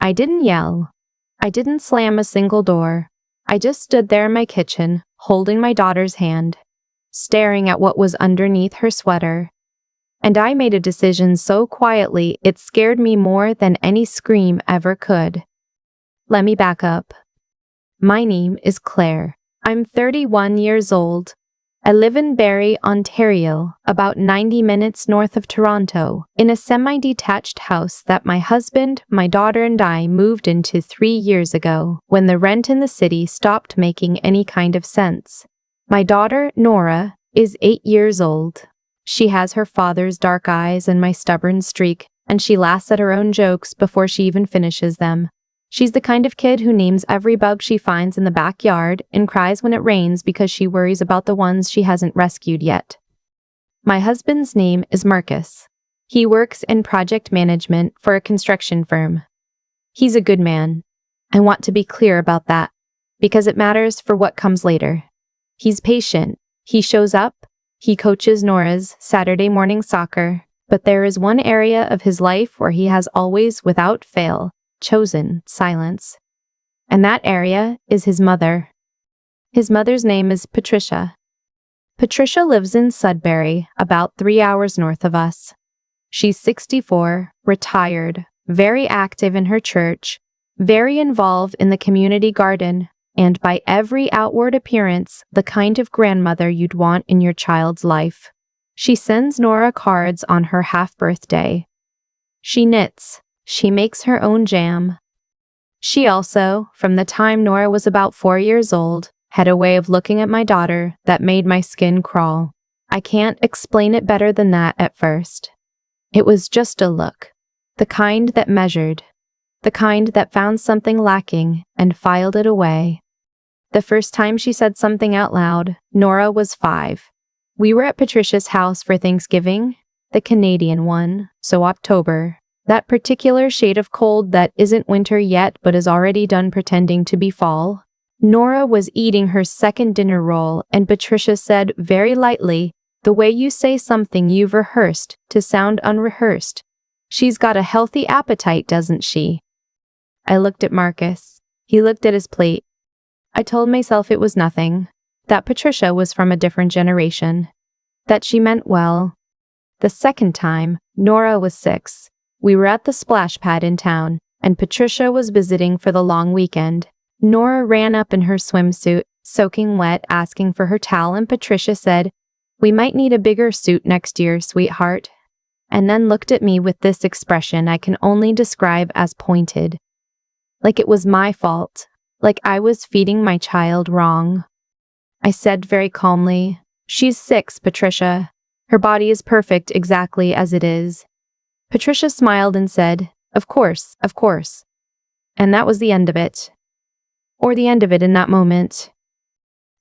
I didn't yell. I didn't slam a single door. I just stood there in my kitchen, holding my daughter's hand, staring at what was underneath her sweater. And I made a decision so quietly it scared me more than any scream ever could. Let me back up. My name is Claire. I'm 31 years old. I live in Barrie, Ontario, about 90 minutes north of Toronto, in a semi-detached house that my husband, my daughter, and I moved into 3 years ago, when the rent in the city stopped making any kind of sense. My daughter, Nora, is 8 years old. She has her father's dark eyes and my stubborn streak, and she laughs at her own jokes before she even finishes them. She's the kind of kid who names every bug she finds in the backyard and cries when it rains because she worries about the ones she hasn't rescued yet. My husband's name is Marcus. He works in project management for a construction firm. He's a good man. I want to be clear about that, because it matters for what comes later. He's patient. He shows up. He coaches Nora's Saturday morning soccer, but there is one area of his life where he has always, without fail, chosen silence. And that area is his mother. His mother's name is Patricia. Patricia lives in Sudbury, about 3 hours north of us. She's 64, retired, very active in her church, very involved in the community garden, and by every outward appearance, the kind of grandmother you'd want in your child's life. She sends Nora cards on her half-birthday. She knits. She makes her own jam. She also, from the time Nora was about 4 years old, had a way of looking at my daughter that made my skin crawl. I can't explain it better than that at first. It was just a look. The kind that measured. The kind that found something lacking and filed it away. The first time she said something out loud, Nora was 5. We were at Patricia's house for Thanksgiving, the Canadian one, so October. That particular shade of cold that isn't winter yet but is already done pretending to be fall. Nora was eating her second dinner roll and Patricia said very lightly, "The way you say something you've rehearsed to sound unrehearsed. She's got a healthy appetite, doesn't she?" I looked at Marcus. He looked at his plate. I told myself it was nothing, that Patricia was from a different generation, that she meant well. The second time, Nora was 6. We were at the splash pad in town, and Patricia was visiting for the long weekend. Nora ran up in her swimsuit, soaking wet, asking for her towel, and Patricia said, "We might need a bigger suit next year, sweetheart," and then looked at me with this expression I can only describe as pointed. Like it was my fault, like I was feeding my child wrong. I said very calmly, "She's 6, Patricia. Her body is perfect exactly as it is." Patricia smiled and said, of course. And that was the end of it. Or the end of it in that moment.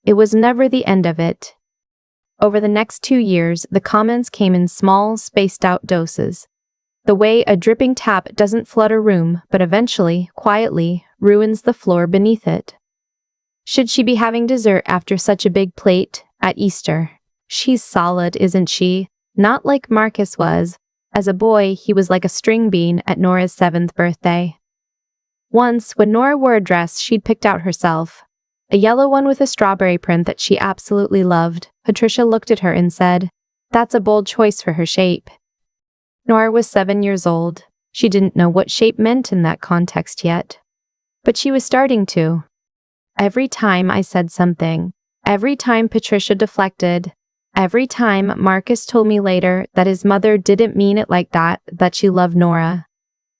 It was never the end of it. Over the next 2 years, the comments came in small, spaced-out doses. The way a dripping tap doesn't flood a room, but eventually, quietly, ruins the floor beneath it. Should she be having dessert after such a big plate at Easter? She's solid, isn't she? Not like Marcus was. As a boy, he was like a string bean at Nora's 7th birthday. Once, when Nora wore a dress she'd picked out herself, a yellow one with a strawberry print that she absolutely loved, Patricia looked at her and said, "That's a bold choice for her shape." Nora was 7 years old. She didn't know what shape meant in that context yet. But she was starting to. Every time I said something, every time Patricia deflected, every time Marcus told me later that his mother didn't mean it like that she loved Nora,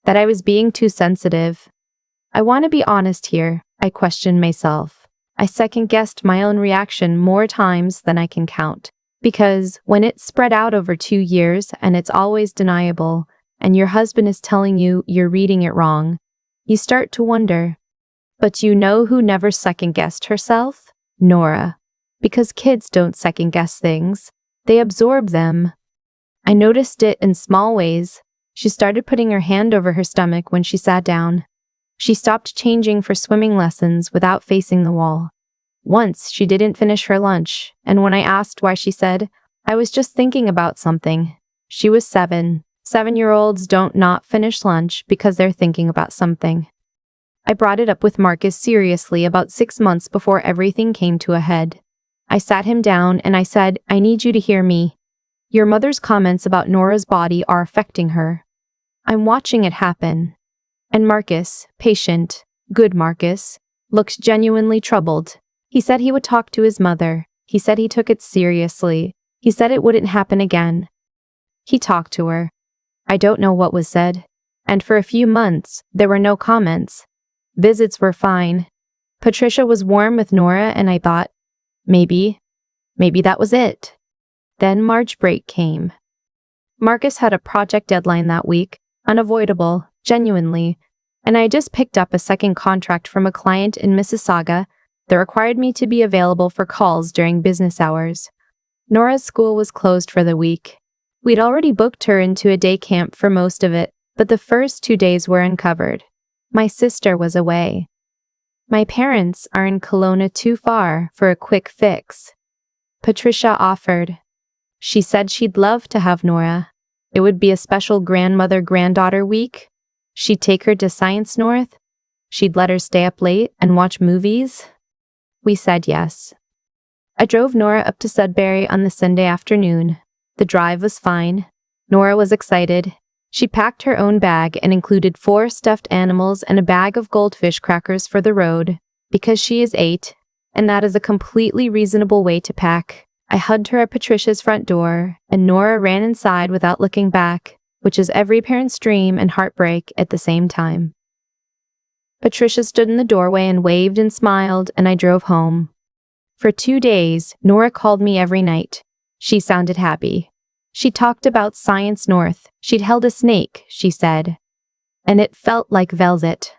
that I was being too sensitive. I want to be honest here, I questioned myself. I second-guessed my own reaction more times than I can count. Because when it's spread out over 2 years and it's always deniable, and your husband is telling you you're reading it wrong, you start to wonder. But you know who never second-guessed herself? Nora. Because kids don't second-guess things. They absorb them. I noticed it in small ways. She started putting her hand over her stomach when she sat down. She stopped changing for swimming lessons without facing the wall. Once, she didn't finish her lunch, and when I asked why, she said, "I was just thinking about something." She was 7, 7-year-olds don't not finish lunch because they're thinking about something. I brought it up with Marcus seriously about 6 months before everything came to a head. I sat him down and I said, I need you to hear me. Your mother's comments about Nora's body are affecting her. I'm watching it happen. And Marcus, patient, good Marcus, looks genuinely troubled. He said he would talk to his mother. He said he took it seriously. He said it wouldn't happen again. He talked to her. I don't know what was said. And for a few months, there were no comments. Visits were fine. Patricia was warm with Nora and I thought, maybe that was it. Then March break came. Marcus had a project deadline that week, unavoidable, genuinely, and I just picked up a second contract from a client in Mississauga that required me to be available for calls during business hours. Nora's school was closed for the week. We'd already booked her into a day camp for most of it, but the first 2 days were uncovered. My sister was away. My parents are in Kelowna too far for a quick fix. Patricia offered. She said she'd love to have Nora. It would be a special grandmother-granddaughter week. She'd take her to Science North. She'd let her stay up late and watch movies. We said yes. I drove Nora up to Sudbury on the Sunday afternoon. The drive was fine. Nora was excited. She packed her own bag and included 4 stuffed animals and a bag of goldfish crackers for the road, because she is 8, and that is a completely reasonable way to pack. I hugged her at Patricia's front door, and Nora ran inside without looking back, which is every parent's dream and heartbreak at the same time. Patricia stood in the doorway and waved and smiled, and I drove home. For 2 days, Nora called me every night. She sounded happy. She talked about Science North. She'd held a snake, she said. And it felt like velvet.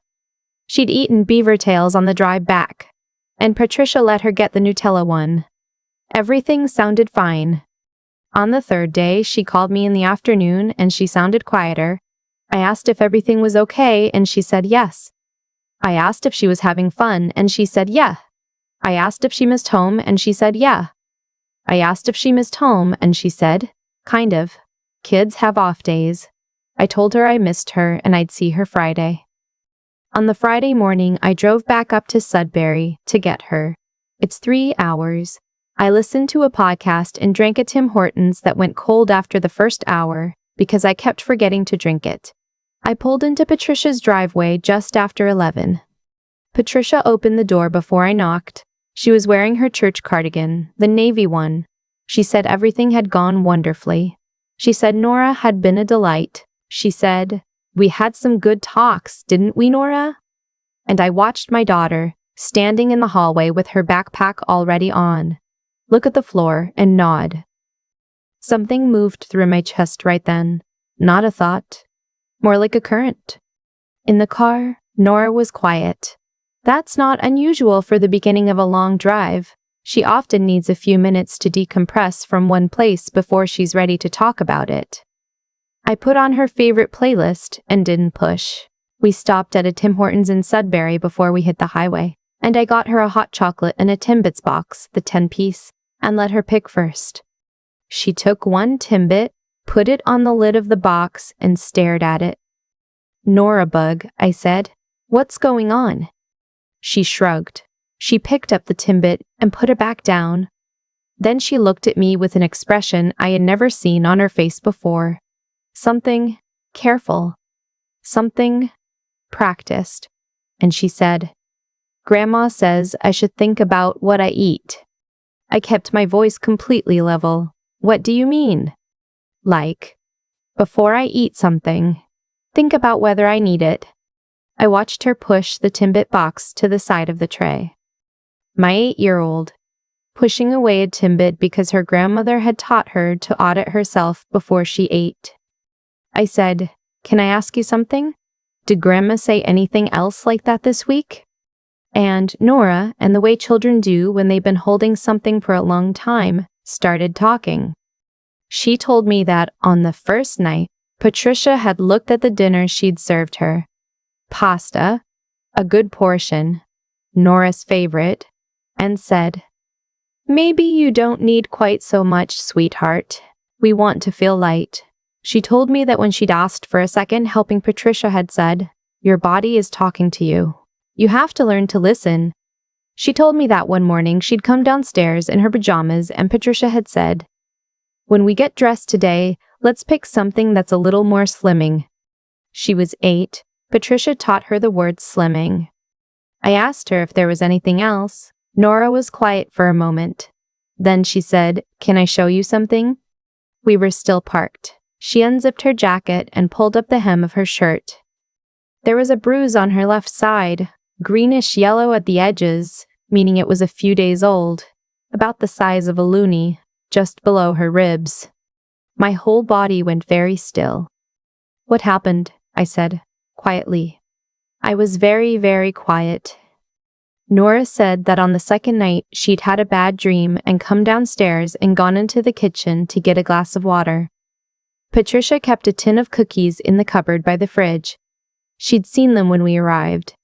She'd eaten beaver tails on the drive back. And Patricia let her get the Nutella one. Everything sounded fine. On the 3rd day, she called me in the afternoon and she sounded quieter. I asked if everything was okay and she said yes. I asked if she was having fun and she said yeah. I asked if she missed home and she said yeah. I asked if she missed home and she said, kind of. Kids have off days. I told her I missed her and I'd see her Friday. On the Friday morning, I drove back up to Sudbury to get her. It's 3 hours. I listened to a podcast and drank a Tim Hortons that went cold after the first hour because I kept forgetting to drink it. I pulled into Patricia's driveway just after 11. Patricia opened the door before I knocked. She was wearing her church cardigan, the navy one. She said everything had gone wonderfully. She said Nora had been a delight. She said, we had some good talks, didn't we, Nora? And I watched my daughter, standing in the hallway with her backpack already on, look at the floor and nod. Something moved through my chest right then. Not a thought. More like a current. In the car, Nora was quiet. That's not unusual for the beginning of a long drive. She often needs a few minutes to decompress from one place before she's ready to talk about it. I put on her favorite playlist and didn't push. We stopped at a Tim Hortons in Sudbury before we hit the highway, and I got her a hot chocolate and a Timbits box, the 10-piece, and let her pick first. She took one Timbit, put it on the lid of the box, and stared at it. Nora bug, I said. What's going on? She shrugged. She picked up the Timbit and put it back down. Then she looked at me with an expression I had never seen on her face before. Something careful. Something practiced. And she said, Grandma says I should think about what I eat. I kept my voice completely level. What do you mean? Like, before I eat something, think about whether I need it. I watched her push the Timbit box to the side of the tray. My 8-year-old, pushing away a Timbit because her grandmother had taught her to audit herself before she ate. I said, Can I ask you something? Did Grandma say anything else like that this week? And Nora, and the way children do when they've been holding something for a long time, started talking. She told me that on the first night, Patricia had looked at the dinner she'd served her. Pasta, a good portion, Nora's favorite, and said, Maybe you don't need quite so much, sweetheart. We want to feel light. She told me that when she'd asked for a second helping, Patricia had said, "Your body is talking to you. You have to learn to listen." She told me that one morning she'd come downstairs in her pajamas and Patricia had said, "When we get dressed today, let's pick something that's a little more slimming." She was 8. Patricia taught her the word slimming. I asked her if there was anything else. Nora was quiet for a moment. Then she said, "Can I show you something?" We were still parked. She unzipped her jacket and pulled up the hem of her shirt. There was a bruise on her left side, greenish yellow at the edges, meaning it was a few days old, about the size of a loonie, just below her ribs. My whole body went very still. "What happened?" I said, quietly. I was very, very quiet. Nora said that on the second night she'd had a bad dream and come downstairs and gone into the kitchen to get a glass of water. Patricia kept a tin of cookies in the cupboard by the fridge. She'd seen them when we arrived,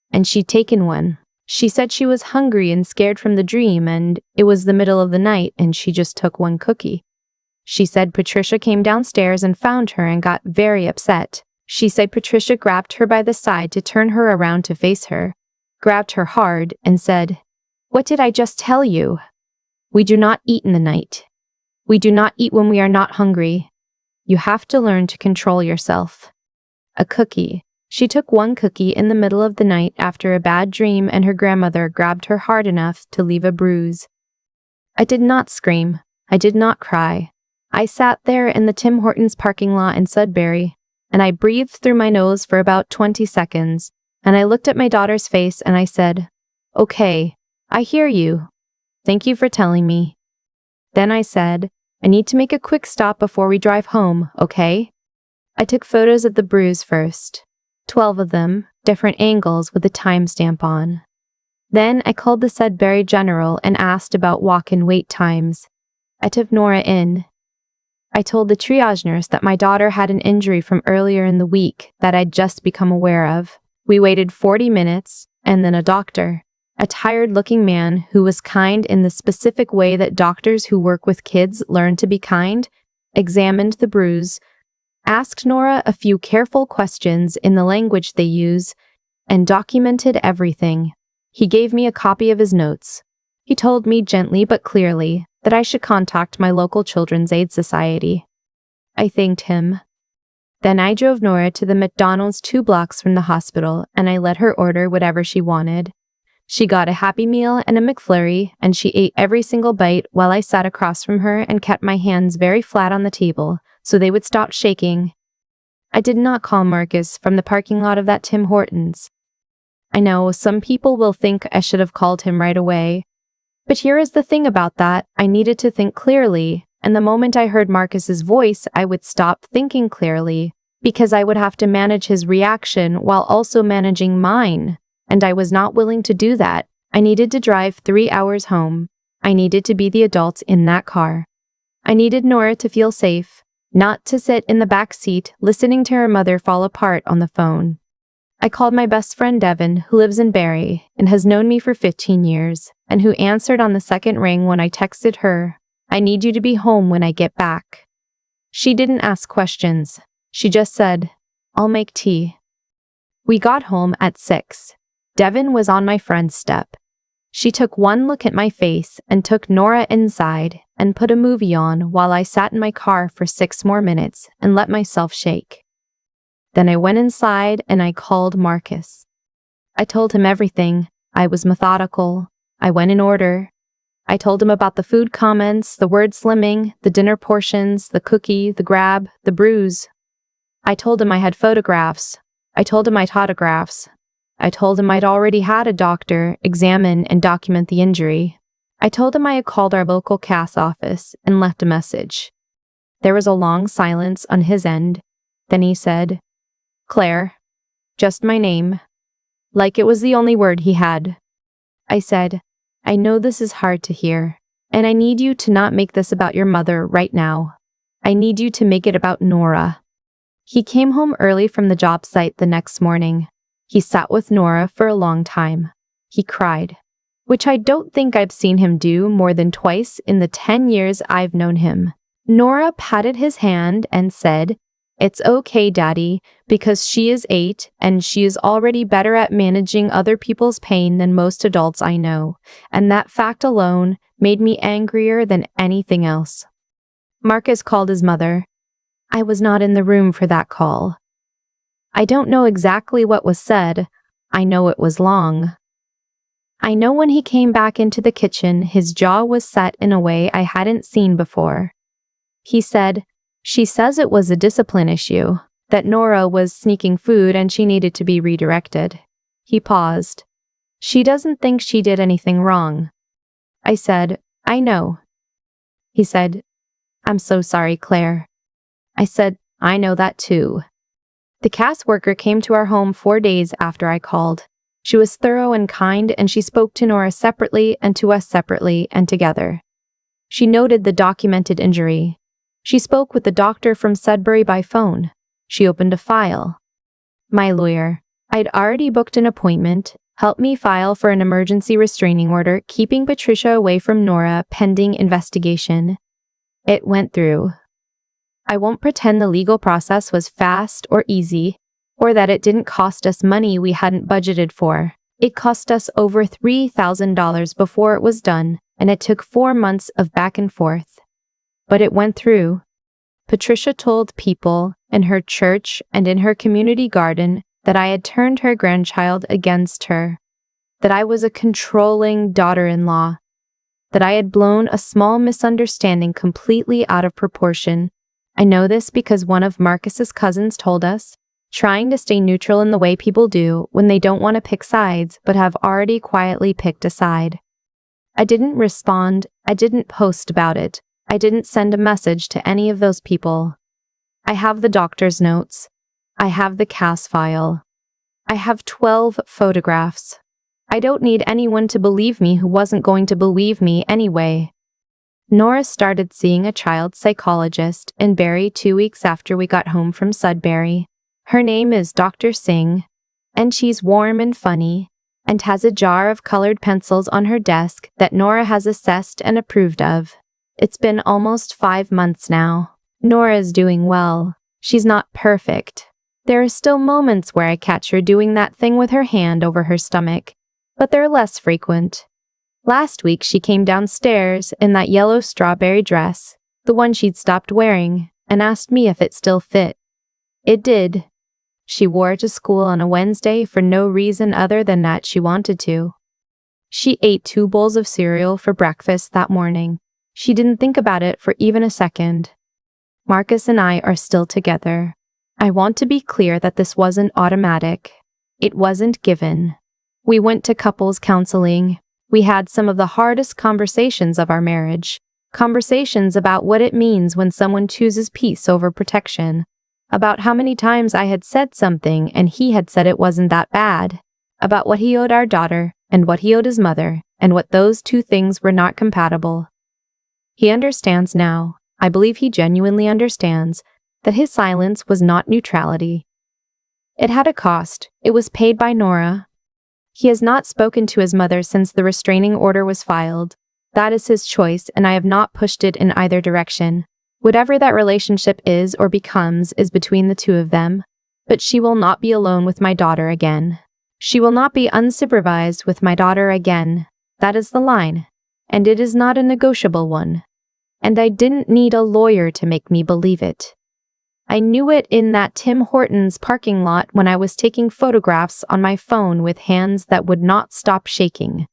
and she'd taken one. She said she was hungry and scared from the dream, and it was the middle of the night and she just took one cookie. She said Patricia came downstairs and found her and got very upset. She said Patricia grabbed her by the side to turn her around to face her, grabbed her hard, and said, "What did I just tell you? We do not eat in the night. We do not eat when we are not hungry. You have to learn to control yourself." A cookie. She took one cookie in the middle of the night after a bad dream, and her grandmother grabbed her hard enough to leave a bruise. I did not scream. I did not cry. I sat there in the Tim Hortons parking lot in Sudbury, and I breathed through my nose for about 20 seconds, and I looked at my daughter's face and I said, "Okay, I hear you. Thank you for telling me." Then I said, "I need to make a quick stop before we drive home, okay?" I took photos of the bruise first. 12 of them, different angles with a timestamp on. Then I called the Sudbury General and asked about walk-in wait times. I took Nora in. I told the triage nurse that my daughter had an injury from earlier in the week that I'd just become aware of. We waited 40 minutes, and then a doctor, a tired-looking man who was kind in the specific way that doctors who work with kids learn to be kind, examined the bruise, asked Nora a few careful questions in the language they use, and documented everything. He gave me a copy of his notes. He told me gently but clearly that I should contact my local Children's Aid Society. I thanked him. Then I drove Nora to the McDonald's 2 blocks from the hospital, and I let her order whatever she wanted. She got a Happy Meal and a McFlurry, and she ate every single bite while I sat across from her and kept my hands very flat on the table so they would stop shaking. I did not call Marcus from the parking lot of that Tim Hortons. I know some people will think I should have called him right away, but here is the thing about that: I needed to think clearly, and the moment I heard Marcus's voice, I would stop thinking clearly, because I would have to manage his reaction while also managing mine, and I was not willing to do that. I needed to drive 3 hours home. I needed to be the adult in that car. I needed Nora to feel safe, not to sit in the back seat listening to her mother fall apart on the phone. I called my best friend Devin, who lives in Barrie and has known me for 15 years, and who answered on the second ring when I texted her, "I need you to be home when I get back." She didn't ask questions. She just said, "I'll make tea." We got home at 6. Devin was on my front step. She took one look at my face and took Nora inside and put a movie on while I sat in my car for 6 more minutes and let myself shake. Then I went inside and I called Marcus. I told him everything. I was methodical. I went in order. I told him about the food comments, the word slimming, the dinner portions, the cookie, the grab, the bruise. I told him I had photographs. I told him I'd autographs. I told him I'd already had a doctor examine and document the injury. I told him I had called our local CAS office and left a message. There was a long silence on his end. Then he said, "Claire." Just my name. Like it was the only word he had. I said, "I know this is hard to hear, and I need you to not make this about your mother right now. I need you to make it about Nora." He came home early from the job site the next morning. He sat with Nora for a long time. He cried, which I don't think I've seen him do more than twice in the 10 years I've known him. Nora patted his hand and said, "It's okay, Daddy, because she is 8 and she is already better at managing other people's pain than most adults I know, and that fact alone made me angrier than anything else." Marcus called his mother. I was not in the room for that call. I don't know exactly what was said. I know it was long. I know when he came back into the kitchen, his jaw was set in a way I hadn't seen before. He said, "She says it was a discipline issue, that Nora was sneaking food and she needed to be redirected." He paused. "She doesn't think she did anything wrong." I said, "I know." He said, "I'm so sorry, Claire." I said, "I know that too." The cast worker came to our home 4 days after I called. She was thorough and kind, and she spoke to Nora separately and to us separately and together. She noted the documented injury. She spoke with the doctor from Sudbury by phone. She opened a file. My lawyer, I'd already booked an appointment, helped me file for an emergency restraining order, keeping Patricia away from Nora pending investigation. It went through. I won't pretend the legal process was fast or easy, or that it didn't cost us money we hadn't budgeted for. It cost us over $3,000 before it was done, and it took 4 months of back and forth. But it went through. Patricia told people in her church and in her community garden that I had turned her grandchild against her, that I was a controlling daughter-in-law, that I had blown a small misunderstanding completely out of proportion. I know this because one of Marcus's cousins told us, trying to stay neutral in the way people do when they don't want to pick sides but have already quietly picked a side. I didn't respond, I didn't post about it, I didn't send a message to any of those people. I have the doctor's notes. I have the CAS file. I have 12 photographs. I don't need anyone to believe me who wasn't going to believe me anyway. Nora started seeing a child psychologist in Barrie 2 weeks after we got home from Sudbury. Her name is Dr. Singh, and she's warm and funny, and has a jar of colored pencils on her desk that Nora has assessed and approved of. It's been almost 5 months now. Nora's doing well. She's not perfect. There are still moments where I catch her doing that thing with her hand over her stomach, but they're less frequent. Last week she came downstairs in that yellow strawberry dress, the one she'd stopped wearing, and asked me if it still fit. It did. She wore it to school on a Wednesday for no reason other than that she wanted to. She ate 2 bowls of cereal for breakfast that morning. She didn't think about it for even a second. Marcus and I are still together. I want to be clear that this wasn't automatic. It wasn't given. We went to couples counseling. We had some of the hardest conversations of our marriage. Conversations about what it means when someone chooses peace over protection. About how many times I had said something and he had said it wasn't that bad. About what he owed our daughter and what he owed his mother, and what those 2 things were not compatible. He understands now, I believe he genuinely understands, that his silence was not neutrality. It had a cost. It was paid by Nora. He has not spoken to his mother since the restraining order was filed. That is his choice, and I have not pushed it in either direction. Whatever that relationship is or becomes is between the 2 of them. But she will not be alone with my daughter again. She will not be unsupervised with my daughter again. That is the line. And it is not a negotiable one. And I didn't need a lawyer to make me believe it. I knew it in that Tim Hortons parking lot when I was taking photographs on my phone with hands that would not stop shaking.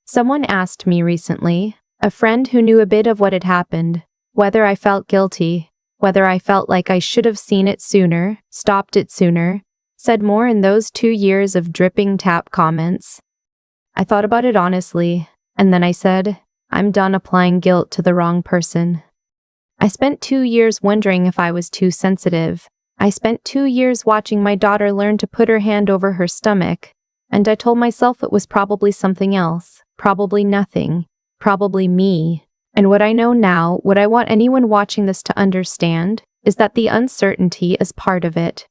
Someone asked me recently, a friend who knew a bit of what had happened, whether I felt guilty, whether I felt like I should have seen it sooner, stopped it sooner, said more in those 2 years of dripping tap comments. I thought about it honestly, and then I said, I'm done applying guilt to the wrong person. I spent 2 years wondering if I was too sensitive. I spent 2 years watching my daughter learn to put her hand over her stomach, and I told myself it was probably something else, probably nothing, probably me. And what I know now, what I want anyone watching this to understand, is that the uncertainty is part of it.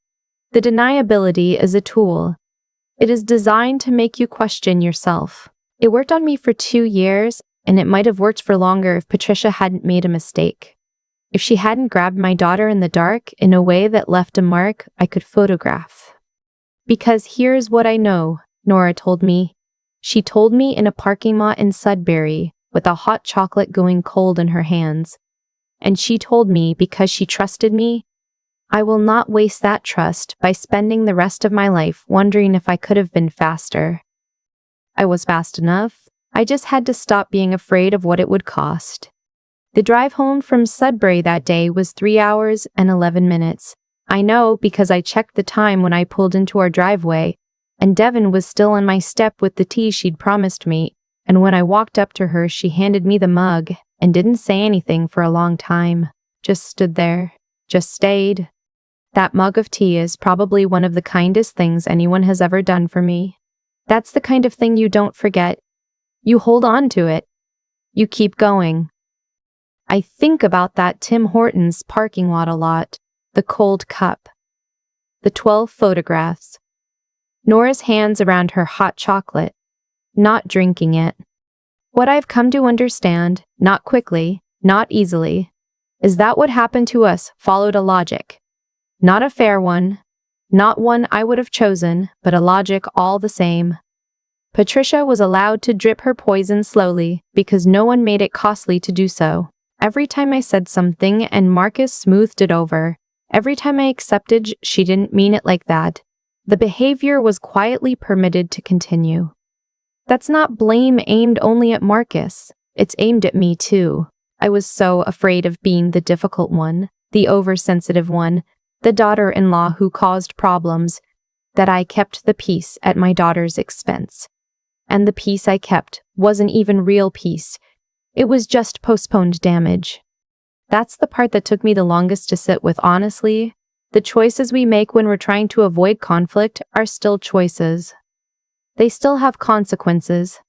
The deniability is a tool. It is designed to make you question yourself. It worked on me for 2 years, and it might have worked for longer if Patricia hadn't made a mistake. if she hadn't grabbed my daughter in the dark in a way that left a mark I could photograph. Because here's what I know, Nora told me. She told me in a parking lot in Sudbury, with a hot chocolate going cold in her hands. And she told me because she trusted me, I will not waste that trust by spending the rest of my life wondering if I could have been faster. I was fast enough. I just had to stop being afraid of what it would cost. The drive home from Sudbury that day was 3 hours and 11 minutes. I know because I checked the time when I pulled into our driveway, and Devin was still on my step with the tea she'd promised me, and when I walked up to her, she handed me the mug and didn't say anything for a long time. Just stood there. Just stayed. That mug of tea is probably one of the kindest things anyone has ever done for me. That's the kind of thing you don't forget. You hold on to it. You keep going. I think about that Tim Hortons parking lot a lot. The cold cup. The 12 photographs. Nora's hands around her hot chocolate. Not drinking it. What I've come to understand, not quickly, not easily, is that what happened to us followed a logic. Not a fair one. Not one I would have chosen, but a logic all the same. Patricia was allowed to drip her poison slowly because no one made it costly to do so. Every time I said something and Marcus smoothed it over, every time I accepted she didn't mean it like that, the behavior was quietly permitted to continue. That's not blame aimed only at Marcus. It's aimed at me too. I was so afraid of being the difficult one, the oversensitive one, the daughter-in-law who caused problems, that I kept the peace at my daughter's expense. And the peace I kept wasn't even real peace. It was just postponed damage. That's the part that took me the longest to sit with, honestly. The choices we make when we're trying to avoid conflict are still choices. They still have consequences.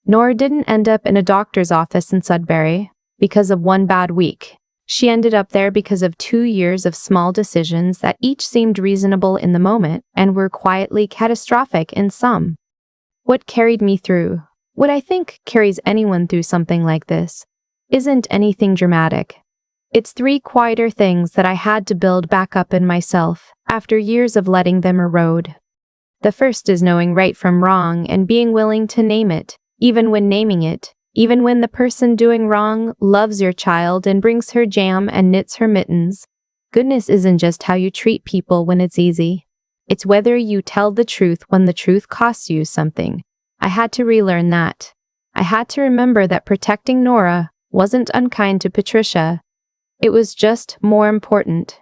Nora didn't end up in a doctor's office in Sudbury because of one bad week. She ended up there because of 2 years of small decisions that each seemed reasonable in the moment and were quietly catastrophic in some. What carried me through, what I think carries anyone through something like this, isn't anything dramatic. It's 3 quieter things that I had to build back up in myself after years of letting them erode. The first is knowing right from wrong and being willing to name it, even when naming it, even when the person doing wrong loves your child and brings her jam and knits her mittens. Goodness isn't just how you treat people when it's easy. It's whether you tell the truth when the truth costs you something. I had to relearn that. I had to remember that protecting Nora wasn't unkind to Patricia. It was just more important.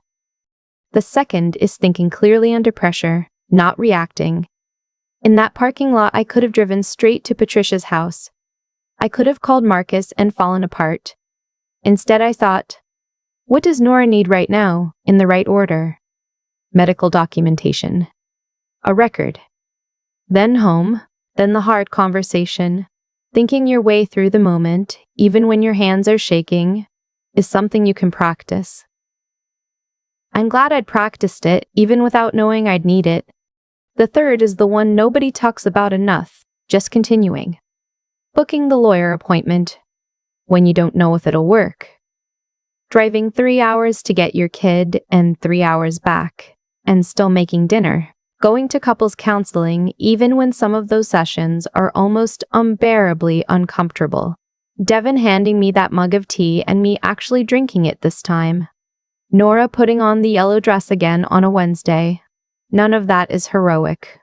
The second is thinking clearly under pressure, not reacting. In that parking lot, I could have driven straight to Patricia's house. I could have called Marcus and fallen apart. Instead, I thought, what does Nora need right now, in the right order? Medical documentation. A record. Then home, then the hard conversation. Thinking your way through the moment, even when your hands are shaking, is something you can practice. I'm glad I'd practiced it, even without knowing I'd need it. The third is the one nobody talks about enough, just continuing. Booking the lawyer appointment when you don't know if it'll work. Driving 3 hours to get your kid and 3 hours back, and still making dinner. Going to couples counseling even when some of those sessions are almost unbearably uncomfortable. Devin handing me that mug of tea and me actually drinking it this time. Nora putting on the yellow dress again on a Wednesday. None of that is heroic.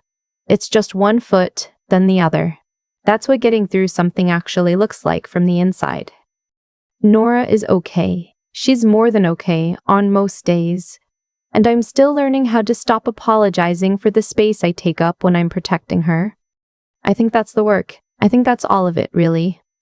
It's just one foot, then the other. That's what getting through something actually looks like from the inside. Nora is okay. She's more than okay on most days. And I'm still learning how to stop apologizing for the space I take up when I'm protecting her. I think that's the work. I think that's all of it, really.